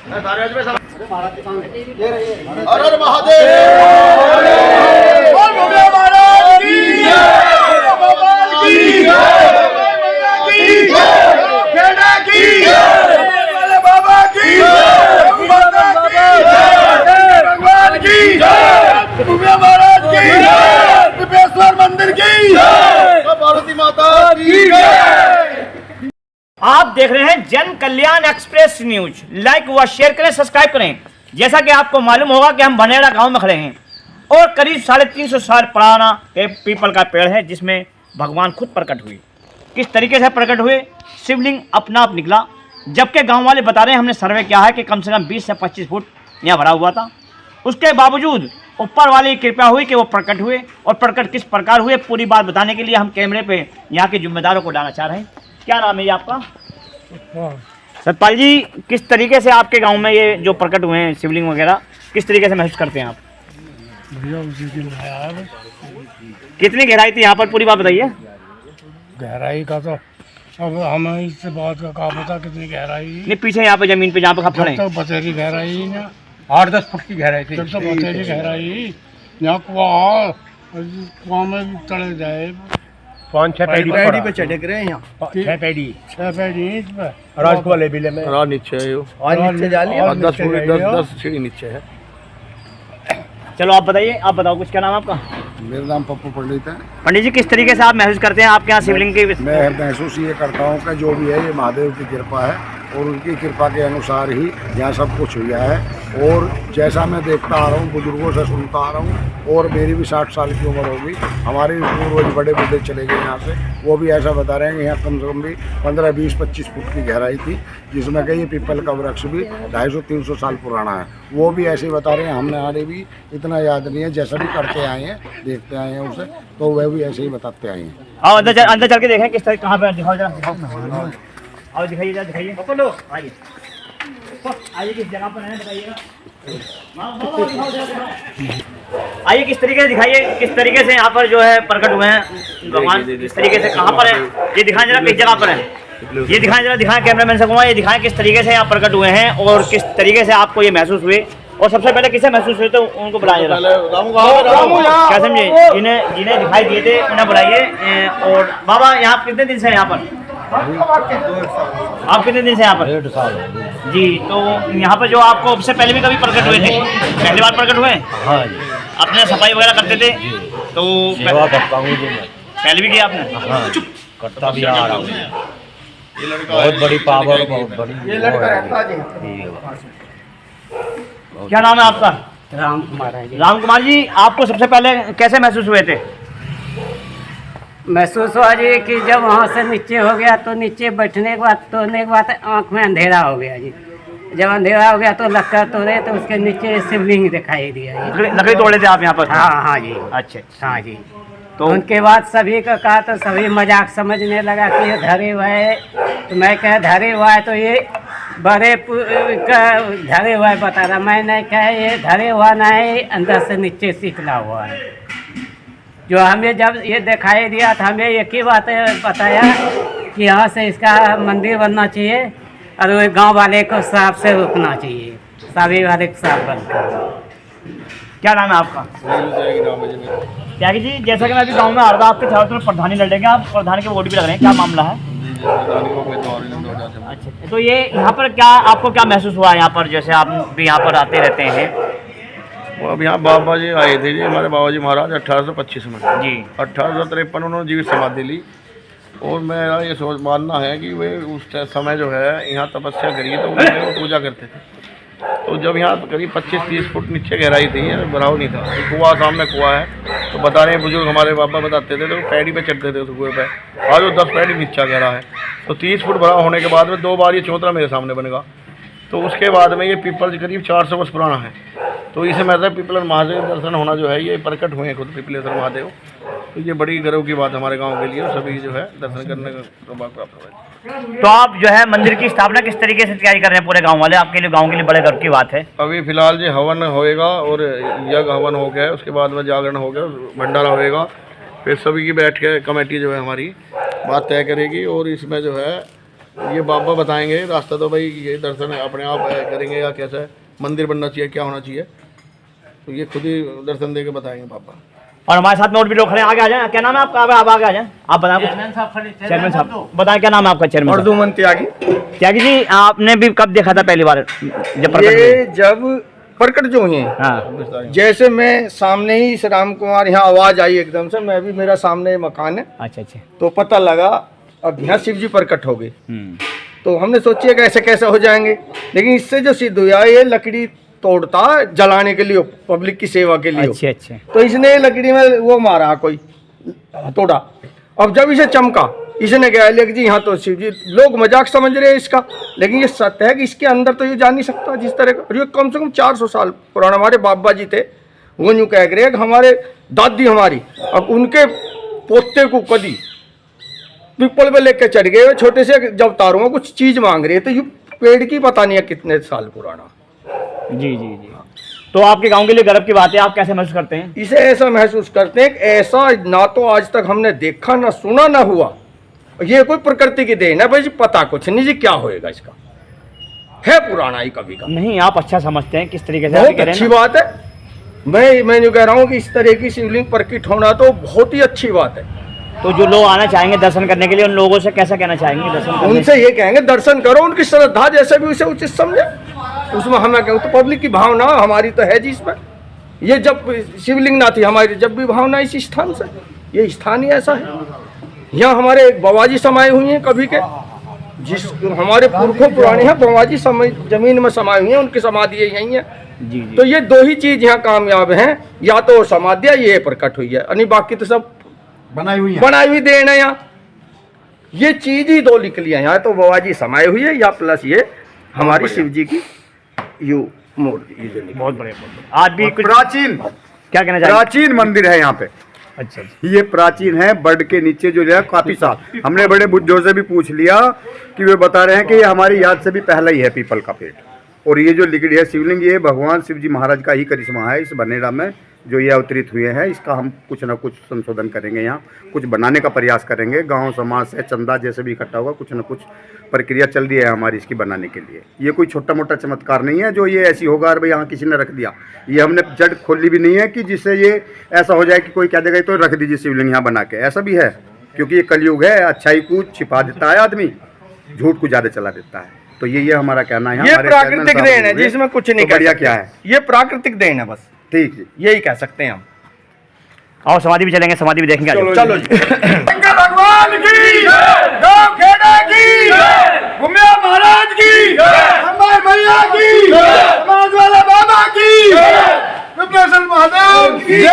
हर महादेव, महाराज की खेड़ा की बाबा की भगवान की महाराज की विपेश्वर मंदिर की पार्वती माता की। आप देख रहे हैं जन कल्याण एक्सप्रेस न्यूज। लाइक व शेयर करें, सब्सक्राइब करें। जैसा कि आपको मालूम होगा कि हम भनेड़ा गांव में खड़े हैं और करीब 350 साल पुराना एक पीपल का पेड़ है जिसमें भगवान खुद प्रकट हुए। किस तरीके से प्रकट हुए, शिवलिंग अपना आप निकला। जबकि गांव वाले बता रहे हैं, हमने सर्वे किया है कि कम से कम 20 से 25 फुट यहाँ भरा हुआ था। उसके बावजूद ऊपर वाली कृपा हुई कि वो प्रकट हुए। और प्रकट किस प्रकार हुए, पूरी बात बताने के लिए हम कैमरे पे यहाँ के जिम्मेदारों को डालना चाह रहे हैं। क्या नाम है ये आपका? सतपाल जी, किस तरीके से आपके गांव में ये जो प्रकट हुए हैं शिवलिंग वगैरह, किस तरीके से महसूस करते हैं आप? कितनी गहराई थी यहाँ पर, पूरी बात बताइए। गहराई का तो अब हमें इससे बात का क्या पता कितनी गहराई। नहीं, पीछे यहाँ पे जमीन पे जहाँ पे खप खड़े तो बतेरी गहराई ना 8-10 फुट की गहराई थी। जब तो बतेरी गहराई यहाँ कुआं में भी चले जाए 5-6 पैडी पे चढ़क रहे हैं यहाँ 6 पैडी 6 पैडी इस पे राजको वाले बिले में रात नीचे है और नीचे जाली और 10 सीढ़ी नीचे है। चलो आप बताइए, आप बताओ कुछ। क्या नाम है आपका? मेरा नाम पप्पू पंडित है। पंडित जी, किस तरीके से आप महसूस करते हैं आपके यहाँ शिवलिंग की? मैं महसूस ये करता हूँ कि जो भी है ये महादेव की कृपा है और उनकी कृपा के अनुसार ही यहाँ सब कुछ हुआ है। और जैसा मैं देखता आ रहा हूँ, बुजुर्गों से सुनता आ रहा हूँ, और मेरी भी 60 साल की उम्र होगी, हमारे भी पूर्वज बड़े बूढ़े चले गए यहाँ से, वो भी ऐसा बता रहे हैं कि यहाँ कम से कम भी 15, 20, 25 फुट की गहराई थी, जिसमें कि ये पीपल का वृक्ष भी 250-300 साल पुराना है। वो भी ऐसे ही बता रहे हैं। हमने भी इतना याद नहीं है, जैसा भी करते आए हैं, देखते आए हैं उसे, तो वह भी ऐसे ही बताते आए हैं। आओ अंदर चल के देखें किस तरह, कहाँ पर दिखाओ जरा। आओ दिखाइए जरा, दिखाइए। आइए आइए, किस जगह पर है बताइएगा। आइए, किस तरीके से दिखाइए, किस तरीके से यहाँ पर जो है प्रकट हुए हैं भगवान, किस तरीके से, कहाँ पर है ये दिखाएं जरा, किस जगह पर है ये दिखाएं जरा, दिखाएं कैमरामैन से कहूँगा, ये दिखाएं किस तरीके से यहाँ प्रकट हुए हैं और किस तरीके से आपको ये महसूस हुए। और सबसे पहले किसे महसूस हुए तो उनको बुलाइए जरा। क्या समझे, जिन्हें जिन्हें दिखाई दिए थे उन्हें बुलाइए। और बाबा, यहाँ कितने दिन से यहाँ पर आप कितने दिन से यहाँ पर? 1.5 साल जी। तो यहाँ पर जो आपको उससे पहले भी कभी प्रकट हुए थे? पहली बार प्रकट हुए? हाँ जी। अपने सफाई वगैरह करते थे तो सेवा करता हूँ जी मैं। पहले भी किया आपने? हाँ, करता भी आ रहा हूँ। बहुत बड़ी पावर, बहुत बड़ी। क्या नाम है आपका? राम कुमार है जी। राम कुमार जी, आपको सबसे पहले कैसे महसूस हुए थे? महसूस हुआ जी कि जब वहाँ से नीचे हो गया तो नीचे बैठने के बाद आँख में अंधेरा हो गया जी। जब अंधेरा हो गया तो लक्कर तोड़े तो उसके नीचे शिवलिंग दिखाई दिया जी। लकड़ी तोड़े थे आप यहाँ पर? हाँ जी। अच्छा। हाँ जी। तो उनके बाद सभी का कहा तो सभी मजाक समझने लगा कि ये धरे हुआ है। तो मैं कहा धरे हुआ है तो ये बड़े का धरे हुआ है बता रहा। मैंने कहा ये धरे हुआ ना है, अंदर से नीचे सीखला हुआ है। जो हमें जब ये दिखाई दिया था, हमें एक ही बात बताया कि यहाँ से इसका मंदिर बनना चाहिए और वो गांव वाले को सांप से रोकना चाहिए, सभी वाले को सांप बनकर। क्या नाम है आपका? त्यागी जी, जैसा कि मैं अभी गांव में आ रहा था, आपके चारों तरफ प्रधानी लड़ेंगे, आप प्रधानी के वोट भी लग रहे हैं, क्या मामला है? अच्छा, तो ये यहाँ पर क्या आपको क्या महसूस हुआ? यहाँ पर जैसे आप भी यहाँ पर आते रहते हैं। वो अब यहाँ बाबा जी आए थे जी, हमारे बाबा जी महाराज 1825 में जी। 1853 उन्होंने जीवित समाधि ली। और मेरा ये सोच मानना है कि वे उस समय जो है यहाँ तपस्या करी तो वो पूजा करते थे। तो जब यहाँ करीब 25-30 फुट नीचे गहराई थी, भराव नहीं था, कुआं सामने कुआं है। तो बता रहे हैं बुजुर्ग हमारे पापा बताते थे, तो पैड़ी पे चढ़ते थे उस कुएँ पे। आज वो 10 पैड़ी नीचा गहरा है। तो 30 फुट भरा होने के बाद में 2 बार ये चौतरा मेरे सामने बनेगा। तो उसके बाद में ये पीपल करीब 400 वर्ष पुराना है। तो इसे मतलब पिपलेश्वर महादेव दर्शन होना जो है, ये प्रकट हुए हैं खुद पिपलेश्वर महादेव। तो ये बड़ी गर्व की बात हमारे गांव के लिए, और सभी जो है दर्शन करने का सौभाग्य प्राप्त हुआ है। तो आप जो है मंदिर की स्थापना किस तरीके से तैयारी कर रहे हैं पूरे गांव वाले? आपके लिए, गांव के लिए बड़े गर्व की बात है। अभी फिलहाल जो हवन होएगा और यज्ञ हवन हो गया है, उसके बाद में जागरण हो गया, भंडारा होएगा, फिर सभी की बैठ के कमेटी जो है हमारी बात तय करेगी और इसमें जो है ये बाबा बताएंगे रास्ता। तो भाई ये दर्शन अपने आप करेंगे या कैसा मंदिर बनना चाहिए, क्या होना चाहिए, तो ये खुद ही दर्शन दे के बताएंगे बाबा। और हमारे साथ में और भी लोग खड़े हैं, आगे आ जाए। क्या नाम है आपका? आप आगे आ जाए, आप बताएं कुछ। चेयरमैन साहब बताएं, क्या नाम है आपका? चेयरमैन अर्जुमन त्यागी। त्यागी जी, आपने भी कब देखा था पहली बार जब प्रकट हुए? ये जब प्रकट जो हुए, हाँ, जैसे मैं सामने ही श्री राम कुमार, यहाँ आवाज आई एकदम से, मैं भी, मेरा सामने मकान है, अच्छा अच्छा। तो पता लगा अब यहाँ शिव जी प्रकट हो गए। तो हमने सोचिए कि ऐसे कैसे हो जाएंगे, लेकिन इससे जो सिद्ध हुआ, ये लकड़ी तोड़ता जलाने के लिए, पब्लिक की सेवा के लिए। अच्छे अच्छे। तो इसने लकड़ी में वो मारा, कोई तोड़ा। अब जब इसे चमका, इसने कहा लेकिन जी यहाँ तो शिव जी, लोग मजाक समझ रहे हैं इसका, लेकिन ये सत्य है कि इसके अंदर तो ये जा नहीं सकता जिस तरह का। ये कम से कम 400 साल पुराना, हमारे बाबा जी थे, वो यूँ कह रहे हैं, हमारे दादी हमारी, अब उनके पोते को कदी पीपल पे लेके चढ़ गए, छोटे से जब तारों कुछ चीज मांग रहे थे, ये पेड़ की पता नहीं है कितने साल पुराना। जी जी जी। तो आपके गांव के लिए गर्व की बात है, आप कैसे महसूस करते हैं? इसे ऐसा महसूस करते हैं कि ऐसा ना तो आज तक हमने देखा, ना सुना, ना हुआ। ये कोई प्रकृति की देन है भाई जी, पता कुछ नहीं जी क्या होएगा इसका, है पुराना ही कभी का। नहीं, आप अच्छा समझते हैं किस तरीके से? बहुत अच्छी बात है। मैं जो कह रहा हूँ कि इस तरह की शिवलिंग प्रकट होना तो बहुत ही अच्छी बात है। तो जो लोग आना चाहेंगे दर्शन करने के लिए, उन लोगों से कैसा कहना चाहेंगे दर्शन करने? उनसे ये कहेंगे दर्शन करो, उनकी श्रद्धा जैसे भी उसे उचित समझे, उसमें हमें कहूँ तो पब्लिक की भावना हमारी तो है जी इसमें। ये जब शिवलिंग ना थी हमारी, जब भी भावना इस स्थान से, ये स्थान ही ऐसा है। यहाँ हमारे बाबाजी समाये हुए हैं कभी के, जिस हमारे पुरखों पुराने हैं बाबाजी समय जमीन में समाये हुए हैं, उनकी समाधि यही है। जी जी। तो ये दो ही चीज यहाँ कामयाब हैं, या तो समाधि, ये प्रकट हुई है, यानी बाकी तो सब बनाई हुई देन है। यहाँ ये चीज ही दो निकली है, यहाँ तो बाबाजी समाये हुई है, या प्लस ये हमारी शिव जी की यू मूर्ति। बहुत बढ़िया। आज भी कुछ प्राचीन, क्या कहना चाहिए? प्राचीन मंदिर है यहाँ पे। अच्छा। ये प्राचीन है, बर्ड के नीचे जो है काफी साल। हमने बड़े बुजुर्गों से भी पूछ लिया कि वे बता रहे हैं कि ये हमारी याद से भी पहला ही है पीपल का पेड़। और ये जो लिखड़ी है शिवलिंग, ये भगवान शिव जी महाराज का ही करिश्मा है। इस बनेरा में जो ये अवतरित हुए हैं, इसका हम कुछ ना कुछ संशोधन करेंगे, यहाँ कुछ बनाने का प्रयास करेंगे। गांव समाज से चंदा जैसे भी इकट्ठा होगा, कुछ ना कुछ प्रक्रिया चल रही है हमारी इसकी बनाने के लिए। ये कोई छोटा मोटा चमत्कार नहीं है जो ये ऐसी होगा और भाई यहाँ किसी ने रख दिया। ये हमने जड़ खोली भी नहीं है कि जिससे ये ऐसा हो जाए कि कोई कह देगा तो रख दीजिए शिवलिंग यहाँ बना के। ऐसा भी है, क्योंकि ये कलयुग है, अच्छाई को छिपा देता है आदमी, झूठ को ज़्यादा चला देता है। तो ये हमारा कहना है। ये प्राकृतिक देन है जिसमें कुछ नहीं कर बढ़िया। क्या है ये प्राकृतिक देन है, बस ठीक जी, यही कह सकते हैं हम। और समाधि भी चलेंगे, समाधि भी देखेंगे। चलो जी। भगवान की, गौ खेड़ा की, घुमिया महाराज की, हमारे मैया की, समाज वाला बाबा की, विप्लेश्वर महादेव की जय।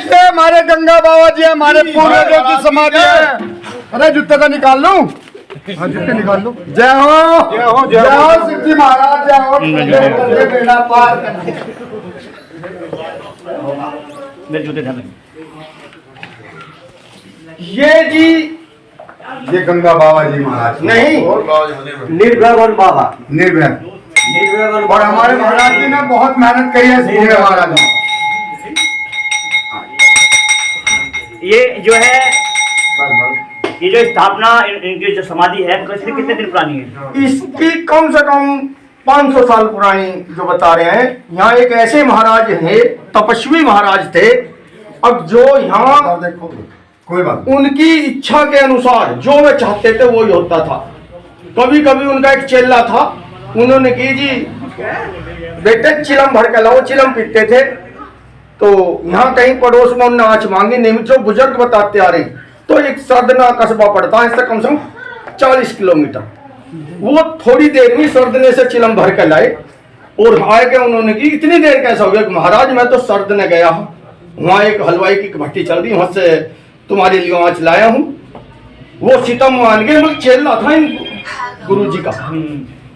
ये हमारे गंगा बाबा जी, हमारे पूर्वजों की समाधि है। अरे जूते का निकाल लूं? हाँ जूते निकाल लो। जय हो, जय हो, जय हो शिव जी महाराज, जय हो। बेड़ा पार करने मेरे जूते ध्यान। ये जी, ये गंगा बाबा जी महाराज नहीं, निर्भय बाबा, निर्भय। और हमारे महाराज जी ने बहुत मेहनत करी है शिव महाराज ने। ये जो है, ये जो स्थापना, इनकी जो समाधि है, कितने दिन पुरानी है? इसकी कम से कम 500 साल पुरानी जो बता रहे हैं। यहाँ एक ऐसे महाराज हैं, तपस्वी महाराज थे। अब जो यहाँ कोई बात, उनकी इच्छा के अनुसार जो वे चाहते थे वो ही होता था। कभी कभी उनका एक चेला था, उन्होंने की जी बेटे चिलम भर के लाओ, चिलम पीते थे। तो यहाँ कहीं पड़ोस में उन्होंने आँच मांगी, नहीं जो बुजुर्ग बताते आ रहे, तो एक सरदना कस्बा पड़ता है इससे कम से कम 40 किलोमीटर। वो थोड़ी देर में सरदने से चिलम भर के लाए और आए के उन्होंने की इतनी देर कैसा हो गया? महाराज मैं तो सरदने गया हूँ, वहाँ एक हलवाई की भट्टी चल रही, वहाँ से तुम्हारे लिए आँच लाया हूँ। वो सितम मान गए, मतलब चेला था इन गुरु जी का,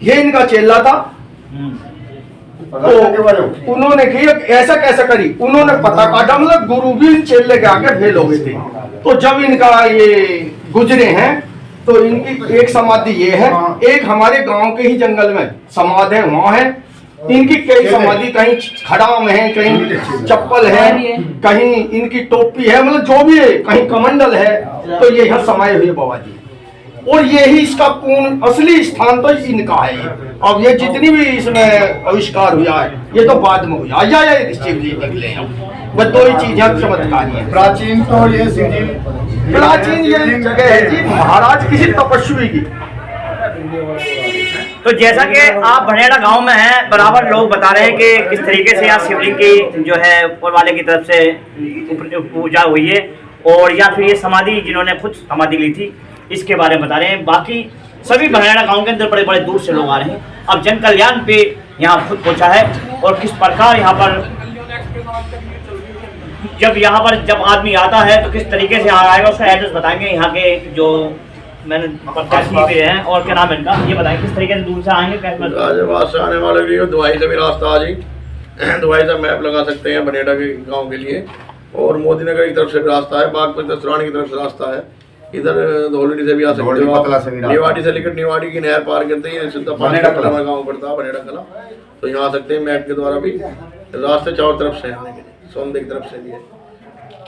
ये इनका चेला था। तो उन्होंने की ऐसा कैसा करी, उन्होंने पता काटा, मतलब गुरु भी चेले के आगे फेल हो गए थे। तो जब इनका ये गुजरे हैं तो इनकी एक समाधि ये है, एक हमारे गांव के ही जंगल में समाधि है, वहाँ है। इनकी कई समाधि, कहीं खड़ाम है, कहीं चप्पल है, कहीं इनकी टोपी है, मतलब जो भी है, कहीं कमंडल है। तो ये हर समाये हुए बाबा जी। और यही इसका पूर्ण असली स्थान तो इनका है ये। अब ये जितनी भी इसमें आविष्कार हुआ है ये तो बाद में हुआ या शिव जी निकले हैं, बस दो ही चीजें चमत्कारी है। प्राचीन तो ये शिव जी, प्राचीन ये जगह है जी महाराज किसी तपस्वी की। तो जैसा कि आप भनेड़ा गांव में हैं, बराबर लोग बता रहे हैं कि किस तरीके से यहाँ शिवलिंग की जो है ऊपर वाले की तरफ से पूजा हुई है, और या फिर ये समाधि जिन्होंने खुद समाधि ली थी इसके बारे में बता रहे हैं। बाकी सभी भनेड़ा गांव के अंदर बड़े बड़े दूर से लोग आ रहे हैं। अब जन कल्याण पे यहाँ खुद पहुंचा है, और किस प्रकार यहाँ पर जब आदमी आता है तो किस तरीके से यहाँ आएगा उसका एड्रेस बताएंगे। यहाँ के जो मैंने प्रत्याशी पे हैं और क्या नाम है इनका, ये बताएं किस तरीके से दूर से आएंगे, कैसे गाजियाबाद से आने वाले के लिए दुबई से भी रास्ता आ जी, दुबई से मैप लगा सकते हैं भनेड़ा के गांव के लिए, और मोदी नगर की तरफ से भी रास्ता है, बागपत दसरानी की तरफ से रास्ता है, इधर धोलड़ी से भी आ सकते हो आप, निवाड़ी से लेकर निवाड़ी की नहर पार करते हैं सीधा गाँव पड़ता है भनेड़ा कला, तो यहाँ आ सकते हैं मैप के द्वारा भी। रास्ते चारों तरफ से आने के लिए, सोमदे की तरफ से भी है,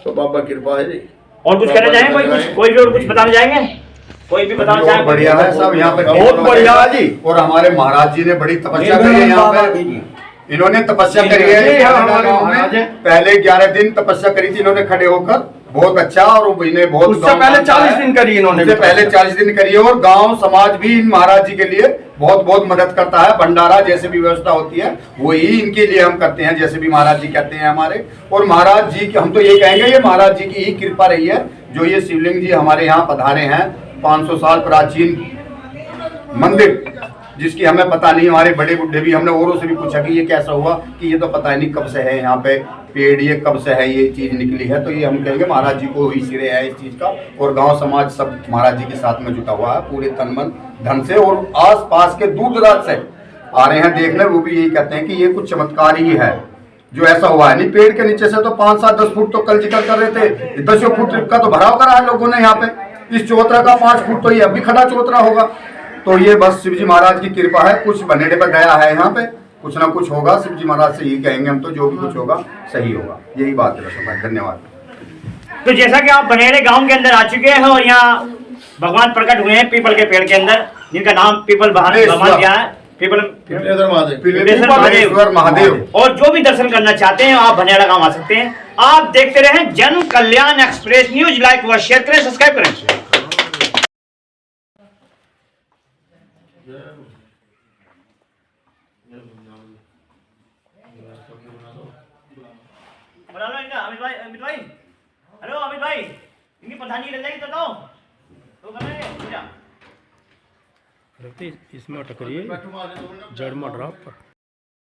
तो बाबा कृपा है जी। और कुछ कहना चाहेंगे, कोई भी और कुछ बताना चाहेंगे, कोई भी बताना चाहेंगे? बढ़िया है सब यहाँ पे, बहुत बढ़िया है जी। और हमारे महाराज जी ने बड़ी तपस्या करी है यहाँ पे, इन्होंने तपस्या करी है हमारे महाराज है। पहले 11 दिन तपस्या करी थी इन्होंने खड़े होकर, बहुत अच्छा, और इन्हें बहुत उससे पहले 40 दिन करी इन्होंने, उससे पहले 40 दिन करी है, और गांव समाज भी इन महाराज जी के लिए बहुत बहुत मदद करता है। भंडारा जैसे भी व्यवस्था होती है वही इनके लिए हम करते हैं, जैसे भी महाराज जी कहते हैं हमारे। और महाराज जी की हम तो ये कहेंगे ये महाराज जी की ही कृपा रही है जो ये शिवलिंग जी हमारे यहाँ पधारे हैं। 500 साल प्राचीन मंदिर जिसकी हमें पता नहीं, हमारे बड़े बुढ़े भी, हमने औरों से भी पूछा कि ये कैसा हुआ, कि ये तो पता ही नहीं कब से है यहाँ पे पेड़, ये कब से है ये चीज निकली है। तो ये हम कहेंगे महाराज जी को ही श्रेय है इस चीज का, और गांव समाज सब महाराज जी के साथ में जुटा हुआ है पूरे तन मन धन से, और आस पास के दूर दराज से आ रहे हैं देखने, वो भी यही कहते हैं कि ये कुछ चमत्कार ही है जो ऐसा हुआ है। नहीं पेड़ के नीचे से तो 5, 7, 10 फुट तो कल जिक्र कर रहे थे, 10 फुट का तो भराव करा है लोगों ने यहाँ पे, इस चौतरा का 5 फुट तो ये अब भी खड़ा चौतरा होगा। तो ये बस शिवजी महाराज की कृपा है, कुछ भनेड़े पर गया है यहाँ पे, कुछ ना कुछ होगा। शिवजी महाराज से यही कहेंगे हम तो, जो भी कुछ होगा सही होगा, यही बात है भाई। धन्यवाद। तो जैसा कि आप भनेड़े गांव के अंदर आ चुके हैं, और यहाँ भगवान प्रकट हुए हैं पीपल के पेड़ के अंदर, जिनका नाम पीपल भगवान दिया है, पिपलेश्वर महादेव। और जो भी दर्शन करना चाहते हैं आप भनेड़ा गांव आ सकते हैं। आप देखते रहें जन कल्याण एक्सप्रेस न्यूज, लाइक व शेयर करें, सब्सक्राइब करें। बना लो इनका, अमित भाई, हेलो अमित भाई, इनकी प्रधानी लग जाएगी तो कर लेंगे। इसमें टकरिए जड़ में ड्रॉप